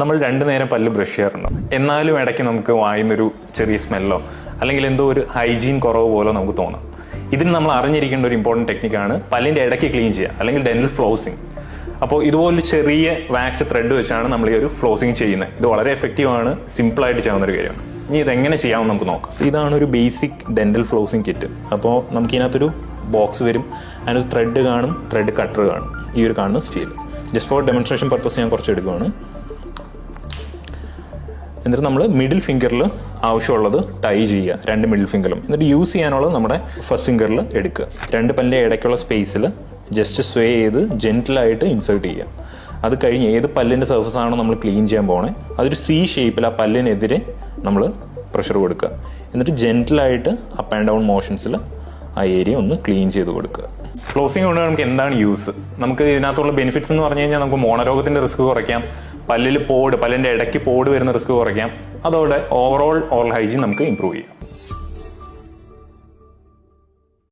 നമ്മൾ 2 നേരം പല്ല് ബ്രഷ് ചെയ്യാറുണ്ടാവും. എന്നാലും ഇടയ്ക്ക് നമുക്ക് വായുന്നൊരു ചെറിയ സ്മെല്ലോ അല്ലെങ്കിൽ എന്തോ ഒരു ഹൈജീൻ കുറവ് പോലെ നമുക്ക് തോന്നാം. ഇതിന് നമ്മൾ അറിഞ്ഞിരിക്കേണ്ട ഒരു ഇമ്പോർട്ടൻറ്റ് ടെക്നിക്കാണ് പല്ലിൻ്റെ ഇടയ്ക്ക് ക്ലീൻ ചെയ്യുക, അല്ലെങ്കിൽ ഡെന്റൽ ഫ്ലോസിങ്. അപ്പോൾ ഇതുപോലെ ചെറിയ വാക്സ് ത്രെഡ് വെച്ചാണ് നമ്മൾ ഈ ഒരു ഫ്ലോസിങ് ചെയ്യുന്നത്. ഇത് വളരെ എഫക്റ്റീവാണ്, സിമ്പിളായിട്ട് ചെയ്യാവുന്ന ഒരു കാര്യമാണ്. ഇനി ഇതെങ്ങനെ ചെയ്യാമെന്ന് നമുക്ക് നോക്കാം. ഇതാണ് ഒരു ബേസിക് ഡെന്റൽ ഫ്ലോസിങ് കിറ്റ്. അപ്പോൾ നമുക്ക് ഇതിനകത്തൊരു ബോക്സ് വരും, അതിനൊരു ത്രെഡ് കാണും, ത്രെഡ് കട്ടർ കാണും. ഈ ഒരു കാണുന്ന steel. Just for demonstration purpose ഞാൻ കുറച്ച് എടുക്കുകയാണ്. എന്നിട്ട് നമ്മൾ മിഡിൽ ഫിംഗറിൽ ആവശ്യമുള്ളത് ടൈ ചെയ്യുക, 2 മിഡിൽ ഫിംഗറിലും. എന്നിട്ട് യൂസ് ചെയ്യാനുള്ളത് നമ്മുടെ ഫസ്റ്റ് ഫിംഗറിൽ എടുക്കുക. 2 പല്ലിൻ്റെ ഇടയ്ക്കുള്ള സ്പേസിൽ ജസ്റ്റ് സ്വേ ചെയ്ത് ജെന്റിലായിട്ട് ഇൻസേർട്ട് ചെയ്യുക. അത് കഴിഞ്ഞ് ഏത് പല്ലിൻ്റെ സർഫസ് ആണോ നമ്മൾ ക്ലീൻ ചെയ്യാൻ പോകണേ, അതൊരു C ഷേപ്പിൽ ആ പല്ലിനെതിരെ നമ്മൾ പ്രഷർ കൊടുക്കുക. എന്നിട്ട് ജെന്റിലായിട്ട് അപ്പ് ആൻഡ് ഡൗൺ മോഷൻസിൽ ആ ഏരിയ ഒന്ന് ക്ലീൻ ചെയ്ത് കൊടുക്കുക. ഫ്ലോസിങ് കൊണ്ട് നമുക്ക് എന്താണ് യൂസ്? നമുക്ക് ഇതിനകത്തുള്ള ബെനിഫിറ്റ്സ് എന്ന് പറഞ്ഞു കഴിഞ്ഞാൽ നമുക്ക് മോണരോഗത്തിൻ്റെ റിസ്ക് കുറയ്ക്കാം, പല്ലിൻ്റെ ഇടയ്ക്ക് പോട് വരുന്ന റിസ്ക് കുറയ്ക്കാം, അതോടെ ഓവറോൾ ഓറൽ ഹൈജീൻ നമുക്ക് ഇമ്പ്രൂവ് ചെയ്യാം.